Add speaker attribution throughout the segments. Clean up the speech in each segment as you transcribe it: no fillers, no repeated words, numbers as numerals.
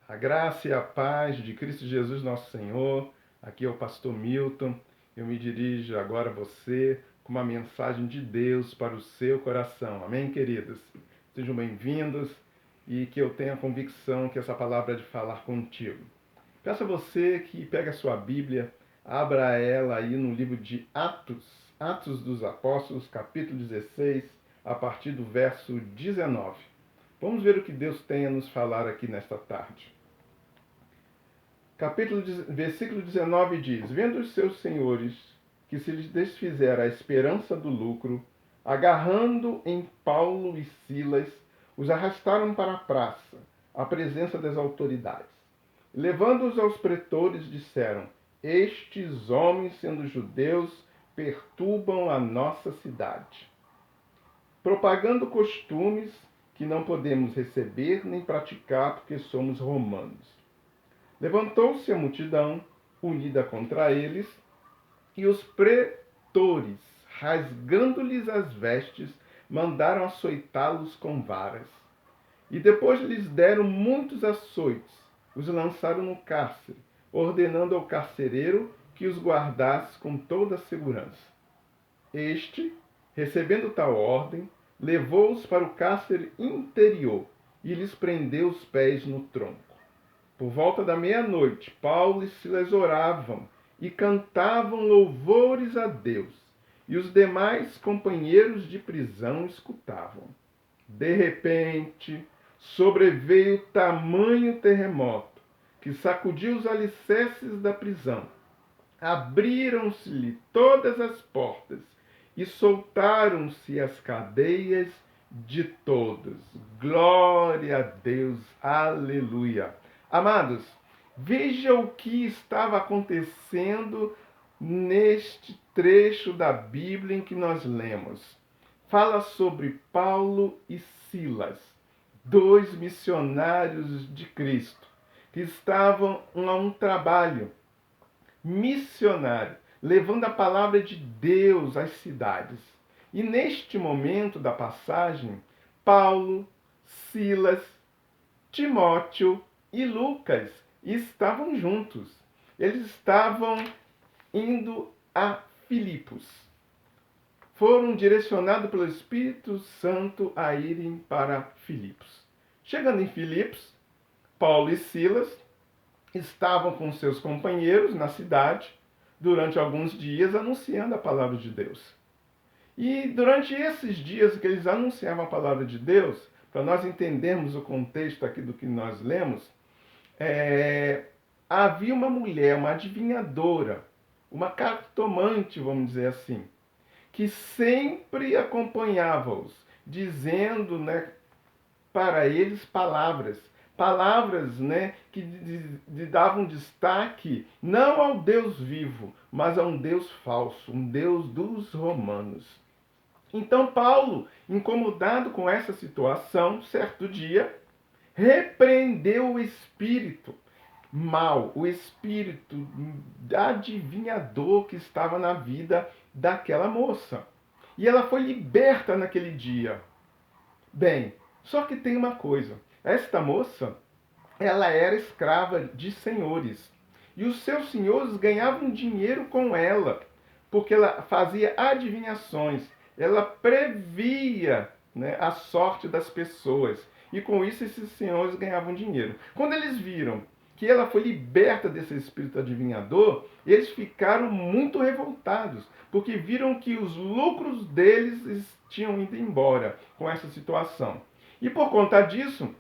Speaker 1: A graça e a paz de Cristo Jesus, nosso Senhor. Aqui é o pastor Milton. Eu me dirijo agora a você com uma mensagem de Deus para o seu coração. Amém, queridos? Sejam bem-vindos e que eu tenha a convicção que essa palavra é de falar contigo. Peço a você que pegue a sua Bíblia, abra ela aí no livro de Atos dos Apóstolos, capítulo 16, a partir do verso 19. Vamos ver o que Deus tem a nos falar aqui nesta tarde. Versículo 19 diz: Vendo os seus senhores que se lhes desfizera a esperança do lucro, agarrando em Paulo e Silas, os arrastaram para a praça, à presença das autoridades. Levando-os aos pretores, disseram: Estes homens, sendo judeus, perturbam a nossa cidade, propagando costumes que não podemos receber nem praticar porque somos romanos. Levantou-se a multidão, unida contra eles, e os pretores, rasgando-lhes as vestes, mandaram açoitá-los com varas. E depois lhes deram muitos açoites, os lançaram no cárcere, ordenando ao carcereiro que os guardasse com toda a segurança. Este, recebendo tal ordem, levou-os para o cárcere interior e lhes prendeu os pés no tronco. Por volta da meia-noite, Paulo e Silas oravam e cantavam louvores a Deus, e os demais companheiros de prisão escutavam. De repente, sobreveio tamanho terremoto que sacudiu os alicerces da prisão. Abriram-se-lhe todas as portas e soltaram-se as cadeias de todos. Glória a Deus, aleluia. Amados, veja o que estava acontecendo neste trecho da Bíblia em que nós lemos. Fala sobre Paulo e Silas, dois missionários de Cristo, que estavam a um trabalho missionário, levando a palavra de Deus às cidades. E neste momento da passagem, Paulo, Silas, Timóteo e Lucas estavam juntos. Eles estavam indo a Filipos. Foram direcionados pelo Espírito Santo a irem para Filipos. Chegando em Filipos, Paulo e Silas estavam com seus companheiros na cidade durante alguns dias anunciando a palavra de Deus. E durante esses dias que eles anunciavam a palavra de Deus, para nós entendermos o contexto aqui do que nós lemos, havia uma mulher, uma adivinhadora, uma cartomante, vamos dizer assim, que sempre acompanhava-os, dizendo, para eles palavras, que davam destaque não ao Deus vivo, mas a um Deus falso, um Deus dos romanos. Então Paulo, incomodado com essa situação, certo dia, repreendeu o espírito mal, o espírito adivinhador que estava na vida daquela moça. E ela foi liberta naquele dia. Bem, só que tem uma coisa. Esta moça, ela era escrava de senhores. E os seus senhores ganhavam dinheiro com ela, porque ela fazia adivinhações. Ela previa, a sorte das pessoas. E com isso esses senhores ganhavam dinheiro. Quando eles viram que ela foi liberta desse espírito adivinhador, eles ficaram muito revoltados, porque viram que os lucros deles tinham ido embora com essa situação. E por conta disso,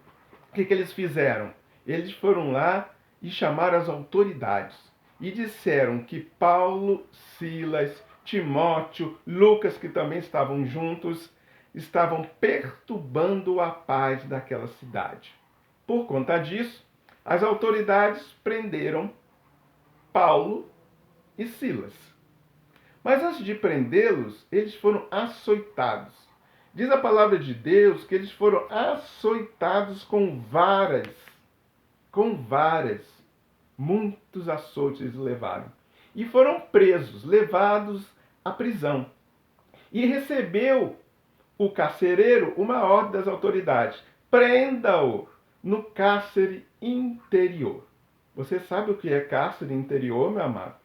Speaker 1: o que eles fizeram? Eles foram lá e chamaram as autoridades e disseram que Paulo, Silas, Timóteo, Lucas, que também estavam juntos, estavam perturbando a paz daquela cidade. Por conta disso, as autoridades prenderam Paulo e Silas. Mas antes de prendê-los, eles foram açoitados. Diz a palavra de Deus que eles foram açoitados com varas. Com varas. Muitos açoites eles levaram. E foram presos, levados à prisão. E recebeu o carcereiro uma ordem das autoridades: prenda-o no cárcere interior. Você sabe o que é cárcere interior, meu amado?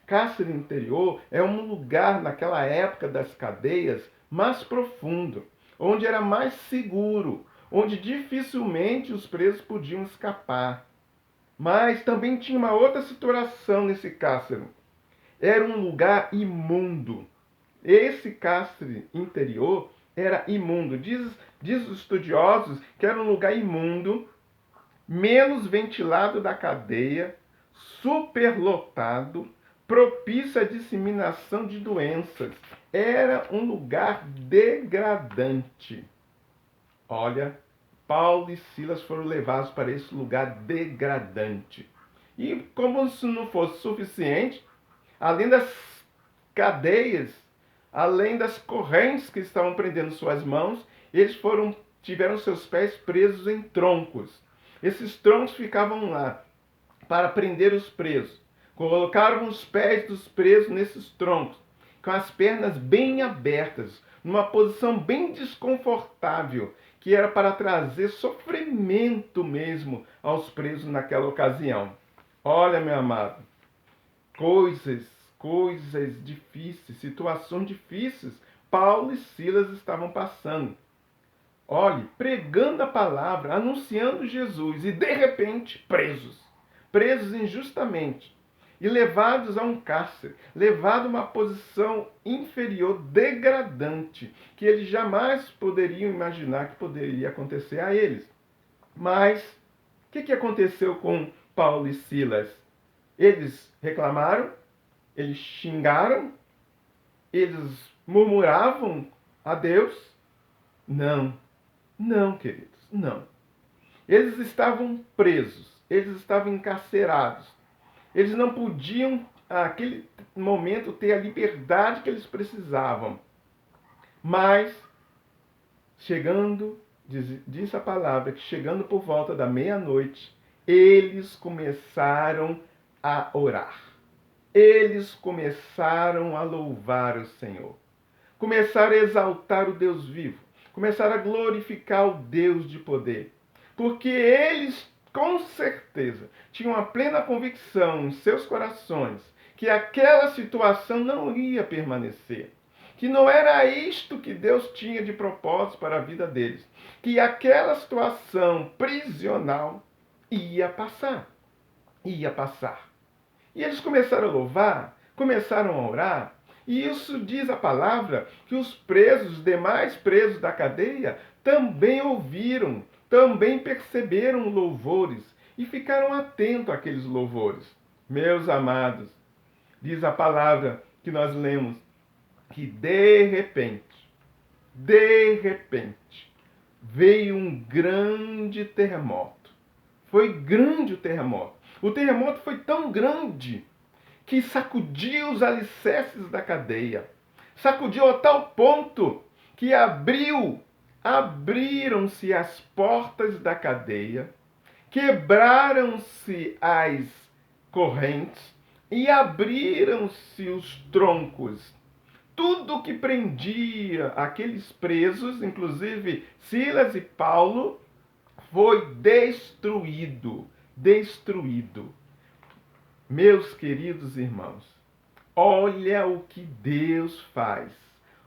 Speaker 1: Cárcere interior é um lugar, naquela época das cadeias, mais profundo, onde era mais seguro, onde dificilmente os presos podiam escapar. Mas também tinha uma outra situação nesse cárcere. Era um lugar imundo. Esse cárcere interior era imundo. Diz os estudiosos que era um lugar imundo, menos ventilado da cadeia, superlotado, propício à disseminação de doenças. Era um lugar degradante. Olha, Paulo e Silas foram levados para esse lugar degradante. E como se não fosse suficiente, além das cadeias, além das correntes que estavam prendendo suas mãos, eles tiveram seus pés presos em troncos. Esses troncos ficavam lá para prender os presos. Colocaram os pés dos presos nesses troncos, com as pernas bem abertas, numa posição bem desconfortável, que era para trazer sofrimento mesmo aos presos naquela ocasião. Olha, meu amado, coisas difíceis, situações difíceis, Paulo e Silas estavam passando. Olhe, pregando a palavra, anunciando Jesus e de repente presos injustamente e levados a um cárcere, levados a uma posição inferior, degradante, que eles jamais poderiam imaginar que poderia acontecer a eles. Mas o que aconteceu com Paulo e Silas? Eles reclamaram, eles xingaram, eles murmuravam a Deus? Não, não, queridos, não. Eles estavam presos, eles estavam encarcerados. Eles não podiam, naquele momento, ter a liberdade que eles precisavam. Mas, chegando, diz a palavra, que chegando por volta da meia-noite, eles começaram a orar. Eles começaram a louvar o Senhor. Começaram a exaltar o Deus vivo. Começaram a glorificar o Deus de poder. Porque eles, com certeza, tinham a plena convicção em seus corações que aquela situação não ia permanecer. Que não era isto que Deus tinha de propósito para a vida deles. Que aquela situação prisional ia passar. Ia passar. E eles começaram a louvar, começaram a orar. E isso diz a palavra que os presos, os demais presos da cadeia, também ouviram, também perceberam louvores e ficaram atentos àqueles louvores. Meus amados, diz a palavra que nós lemos, que de repente, veio um grande terremoto. Foi grande o terremoto. O terremoto foi tão grande que sacudiu os alicerces da cadeia. Sacudiu a tal ponto que abriram-se as portas da cadeia, quebraram-se as correntes e abriram-se os troncos. Tudo que prendia aqueles presos, inclusive Silas e Paulo, foi destruído. Destruído. Meus queridos irmãos, olha o que Deus faz.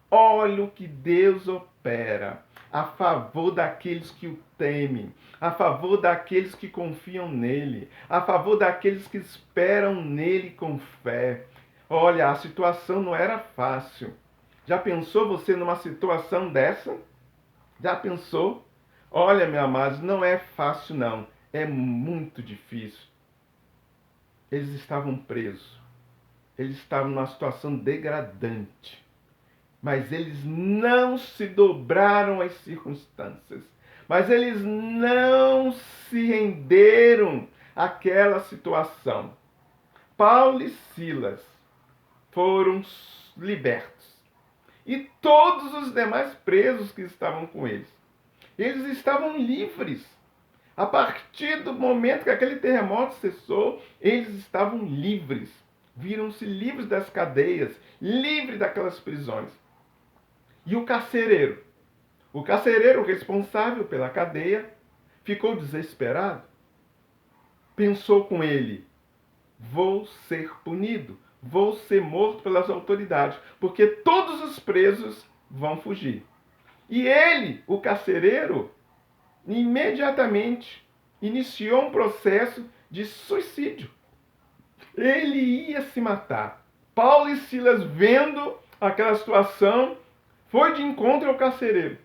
Speaker 1: Olha o que Deus opera a favor daqueles que o temem, a favor daqueles que confiam nele, a favor daqueles que esperam nele com fé. Olha, a situação não era fácil. Já pensou você numa situação dessa? Já pensou? Olha, meu amado, não é fácil não. É muito difícil. Eles estavam presos. Eles estavam numa situação degradante. Mas eles não se dobraram às circunstâncias. Mas eles não se renderam àquela situação. Paulo e Silas foram libertos. E todos os demais presos que estavam com eles. Eles estavam livres. A partir do momento que aquele terremoto cessou, eles estavam livres. Viram-se livres das cadeias, livres daquelas prisões. E o carcereiro responsável pela cadeia, ficou desesperado, pensou com ele: vou ser punido, vou ser morto pelas autoridades, porque todos os presos vão fugir. E ele, o carcereiro, imediatamente iniciou um processo de suicídio. Ele ia se matar. Paulo e Silas, vendo aquela situação, foi de encontro ao carcereiro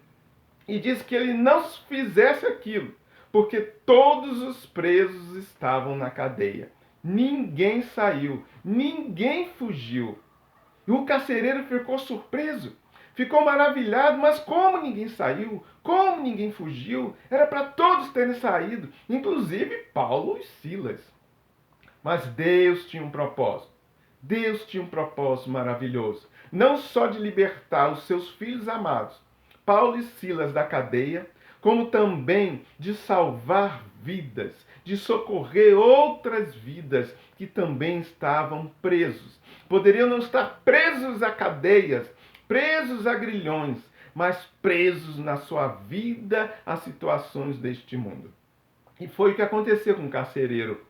Speaker 1: e disse que ele não fizesse aquilo, porque todos os presos estavam na cadeia. Ninguém saiu, ninguém fugiu. E o carcereiro ficou surpreso, ficou maravilhado, mas como ninguém saiu? Como ninguém fugiu? Era para todos terem saído, inclusive Paulo e Silas. Mas Deus tinha um propósito. Deus tinha um propósito maravilhoso. Não só de libertar os seus filhos amados, Paulo e Silas, da cadeia, como também de salvar vidas, de socorrer outras vidas que também estavam presos. Poderiam não estar presos a cadeias, presos a grilhões, mas presos na sua vida a situações deste mundo. E foi o que aconteceu com o carcereiro.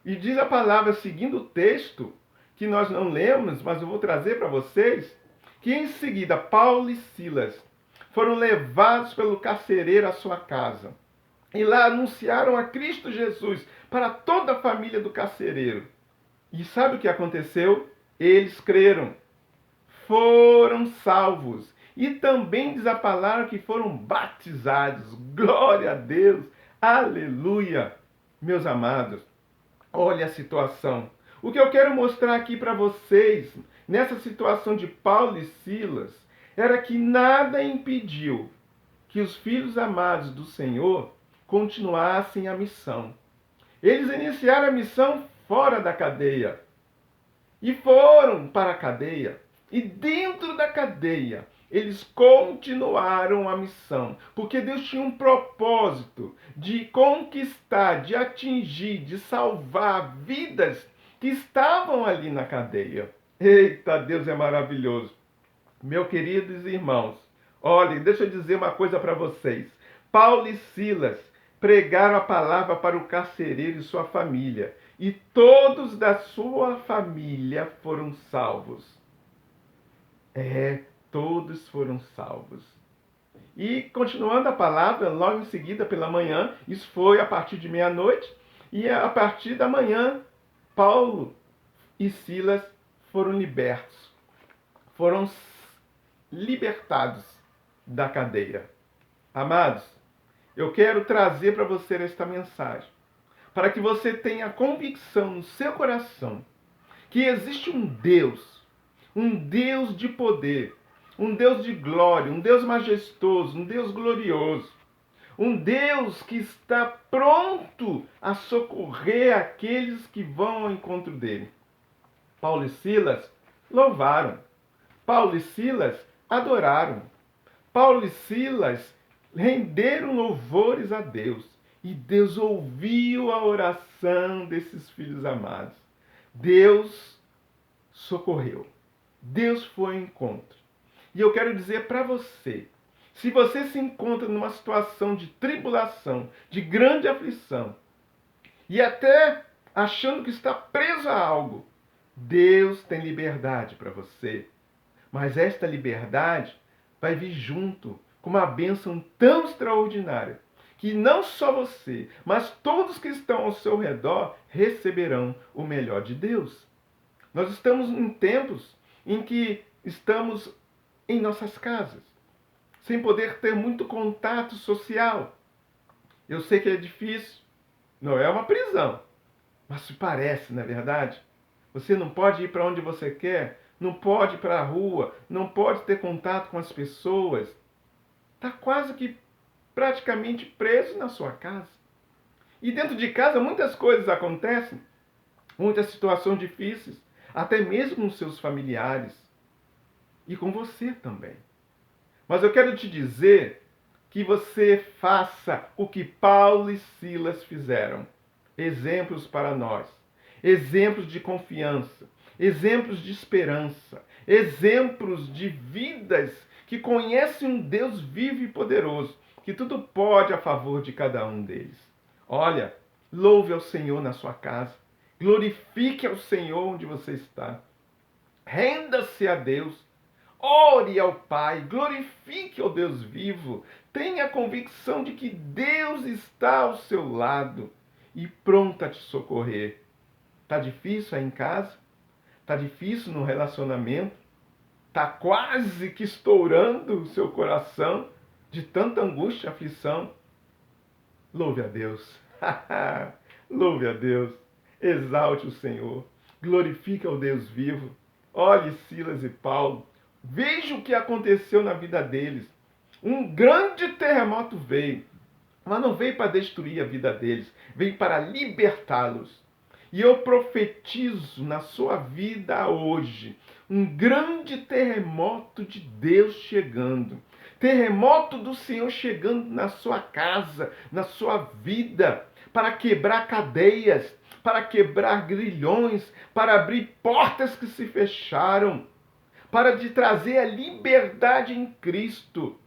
Speaker 1: E diz a palavra, seguindo o texto, que nós não lemos, mas eu vou trazer para vocês, que em seguida Paulo e Silas foram levados pelo carcereiro à sua casa. E lá anunciaram a Cristo Jesus para toda a família do carcereiro. E sabe o que aconteceu? Eles creram, foram salvos. E também diz a palavra que foram batizados. Glória a Deus! Aleluia! Meus amados, olha a situação. O que eu quero mostrar aqui para vocês, nessa situação de Paulo e Silas, era que nada impediu que os filhos amados do Senhor continuassem a missão. Eles iniciaram a missão fora da cadeia. E foram para a cadeia. E dentro da cadeia, eles continuaram a missão. Porque Deus tinha um propósito de conquistar, de atingir, de salvar vidas que estavam ali na cadeia. Eita, Deus é maravilhoso. Meus queridos irmãos, olhem, deixa eu dizer uma coisa para vocês. Paulo e Silas pregaram a palavra para o carcereiro e sua família. E todos da sua família foram salvos. Todos foram salvos. E continuando a palavra, logo em seguida, pela manhã, isso foi a partir de meia-noite, e a partir da manhã, Paulo e Silas foram libertos. Foram libertados da cadeia. Amados, eu quero trazer para você esta mensagem, para que você tenha convicção no seu coração que existe um Deus de poder, um Deus de glória, um Deus majestoso, um Deus glorioso, um Deus que está pronto a socorrer aqueles que vão ao encontro dele. Paulo e Silas louvaram. Paulo e Silas adoraram. Paulo e Silas renderam louvores a Deus. E Deus ouviu a oração desses filhos amados. Deus socorreu. Deus foi ao encontro. E eu quero dizer para você, se você se encontra numa situação de tribulação, de grande aflição, e até achando que está preso a algo, Deus tem liberdade para você. Mas esta liberdade vai vir junto com uma bênção tão extraordinária que não só você, mas todos que estão ao seu redor receberão o melhor de Deus. Nós estamos em tempos em que estamos em nossas casas, sem poder ter muito contato social. Eu sei que é difícil, não é uma prisão, mas se parece, não é verdade? Você não pode ir para onde você quer, não pode ir para a rua, não pode ter contato com as pessoas. Está quase que praticamente preso na sua casa. E dentro de casa muitas coisas acontecem, muitas situações difíceis, até mesmo com seus familiares e com você também. Mas eu quero te dizer que você faça o que Paulo e Silas fizeram. Exemplos para nós, exemplos de confiança, exemplos de esperança, exemplos de vidas que conhecem um Deus vivo e poderoso, que tudo pode a favor de cada um deles. Olha, louve ao Senhor na sua casa, glorifique ao Senhor onde você está, renda-se a Deus, ore ao Pai, glorifique ao Deus vivo, tenha a convicção de que Deus está ao seu lado e pronto a te socorrer. Tá difícil aí em casa? Tá difícil no relacionamento? Tá quase que estourando o seu coração de tanta angústia e aflição? Louve a Deus. Louve a Deus. Exalte o Senhor. Glorifique ao Deus vivo. Olhe Silas e Paulo. Veja o que aconteceu na vida deles. Um grande terremoto veio, mas não veio para destruir a vida deles, veio para libertá-los. E eu profetizo na sua vida hoje um grande terremoto de Deus chegando. Terremoto do Senhor chegando na sua casa, na sua vida, para quebrar cadeias, para quebrar grilhões, para abrir portas que se fecharam, para te trazer a liberdade em Cristo.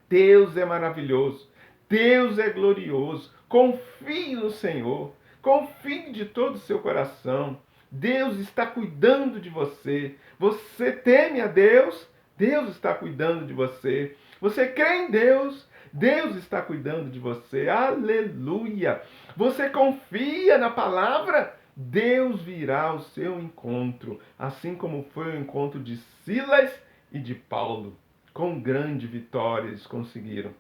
Speaker 1: Deus é maravilhoso, Deus é glorioso. Confie no Senhor, confie de todo o seu coração. Deus está cuidando de você. Você teme a Deus? Deus está cuidando de você. Você crê em Deus? Deus está cuidando de você. Aleluia! Você confia na palavra? Deus virá ao seu encontro, assim como foi o encontro de Silas e de Paulo. Com grande vitória eles conseguiram.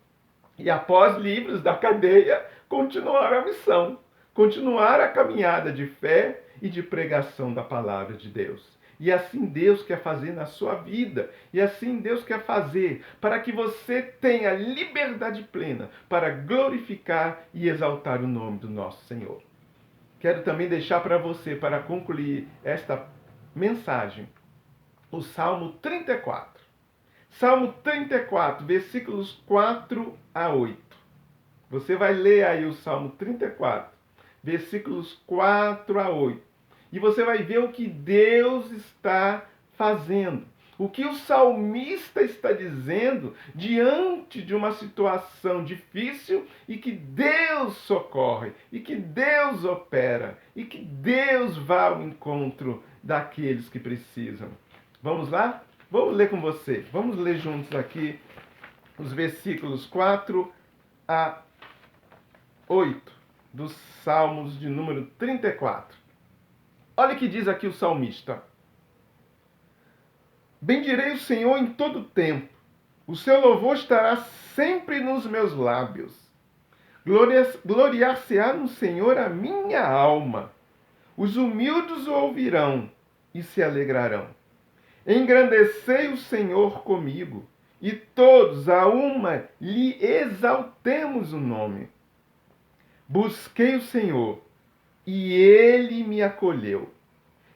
Speaker 1: E após livres da cadeia, continuaram a missão, continuaram a caminhada de fé e de pregação da palavra de Deus. E assim Deus quer fazer na sua vida. E assim Deus quer fazer para que você tenha liberdade plena para glorificar e exaltar o nome do nosso Senhor. Quero também deixar para você, para concluir esta mensagem, o Salmo 34. Salmo 34, versículos 4 a 8. Você vai ler aí o Salmo 34, versículos 4 a 8. E você vai ver o que Deus está fazendo. O que o salmista está dizendo diante de uma situação difícil e que Deus socorre, e que Deus opera, e que Deus vá ao encontro daqueles que precisam. Vamos lá? Vou ler com você. Vamos ler juntos aqui os versículos 4 a 8 dos Salmos de número 34. Olha o que diz aqui o salmista. Bendirei o Senhor em todo tempo. O seu louvor estará sempre nos meus lábios. Gloriar-se-á no Senhor a minha alma. Os humildes o ouvirão e se alegrarão. Engrandecei o Senhor comigo, e todos a uma lhe exaltemos o nome. Busquei o Senhor, e ele me acolheu.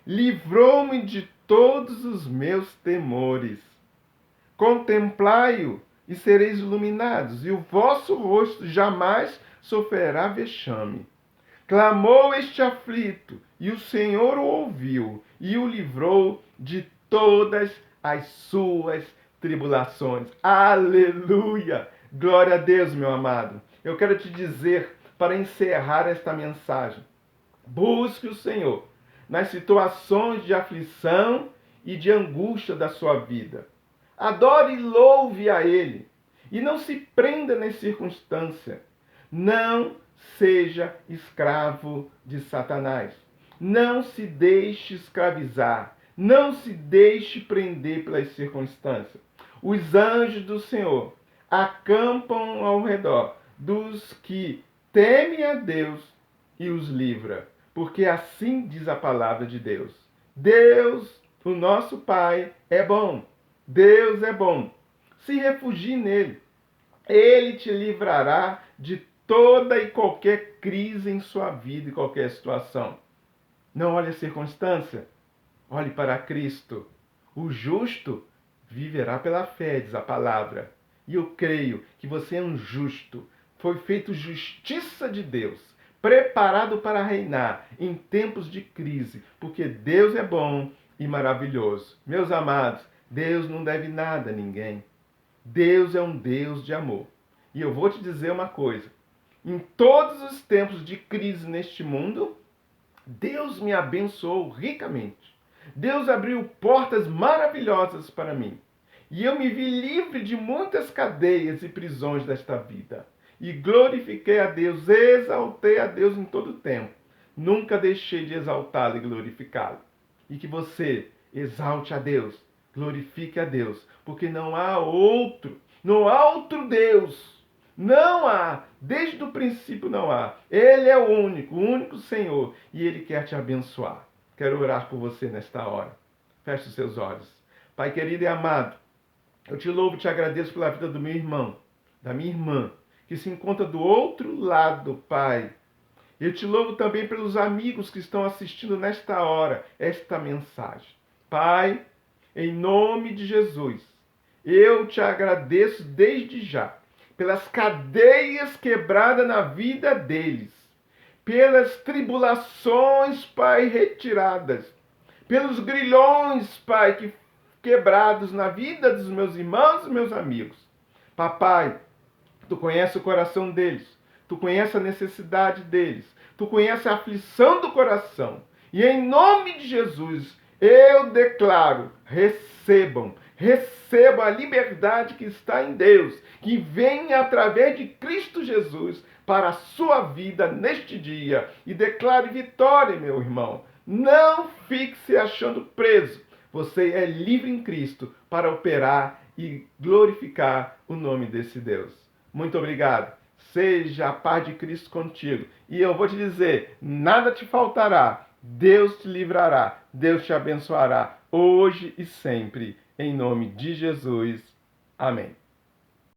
Speaker 1: Livrou-me de todos os meus temores. Contemplai-o e sereis iluminados, e o vosso rosto jamais sofrerá vexame. Clamou este aflito, e o Senhor o ouviu, e o livrou de todas as suas tribulações. Aleluia! Glória a Deus, meu amado. Eu quero te dizer, para encerrar esta mensagem, busque o Senhor nas situações de aflição e de angústia da sua vida. Adore e louve a Ele. E não se prenda nas circunstâncias. Não seja escravo de Satanás. Não se deixe escravizar. Não se deixe prender pelas circunstâncias. Os anjos do Senhor acampam ao redor dos que temem a Deus e os livra. Porque assim diz a palavra de Deus. Deus, o nosso Pai, é bom. Deus é bom. Se refugie nele. Ele te livrará de toda e qualquer crise em sua vida e qualquer situação. Não olhe a circunstância. Olhe para Cristo. O justo viverá pela fé, diz a palavra. E eu creio que você é um justo. Foi feito justiça de Deus, preparado para reinar em tempos de crise, porque Deus é bom e maravilhoso. Meus amados, Deus não deve nada a ninguém. Deus é um Deus de amor. E eu vou te dizer uma coisa. Em todos os tempos de crise neste mundo, Deus me abençoou ricamente. Deus abriu portas maravilhosas para mim. E eu me vi livre de muitas cadeias e prisões desta vida. E glorifiquei a Deus, exaltei a Deus em todo o tempo. Nunca deixei de exaltá-lo e glorificá-lo. E que você exalte a Deus, glorifique a Deus, porque não há outro Deus. Não há, desde o princípio não há. Ele é o único Senhor, e Ele quer te abençoar. Quero orar por você nesta hora. Feche os seus olhos. Pai querido e amado, eu te louvo e te agradeço pela vida do meu irmão, da minha irmã, que se encontra do outro lado, Pai. Eu te louvo também pelos amigos que estão assistindo nesta hora esta mensagem. Pai, em nome de Jesus, eu te agradeço desde já pelas cadeias quebradas na vida deles, pelas tribulações, Pai, retiradas, pelos grilhões, Pai, quebrados na vida dos meus irmãos e meus amigos. Papai, tu conheces o coração deles, tu conheces a necessidade deles, tu conheces a aflição do coração. E em nome de Jesus, eu declaro, recebam a liberdade que está em Deus, que vem através de Cristo Jesus para a sua vida neste dia. E declare vitória, meu irmão. Não fique se achando preso. Você é livre em Cristo para operar e glorificar o nome desse Deus. Muito obrigado. Seja a paz de Cristo contigo. E eu vou te dizer, nada te faltará. Deus te livrará. Deus te abençoará hoje e sempre. Em nome de Jesus. Amém.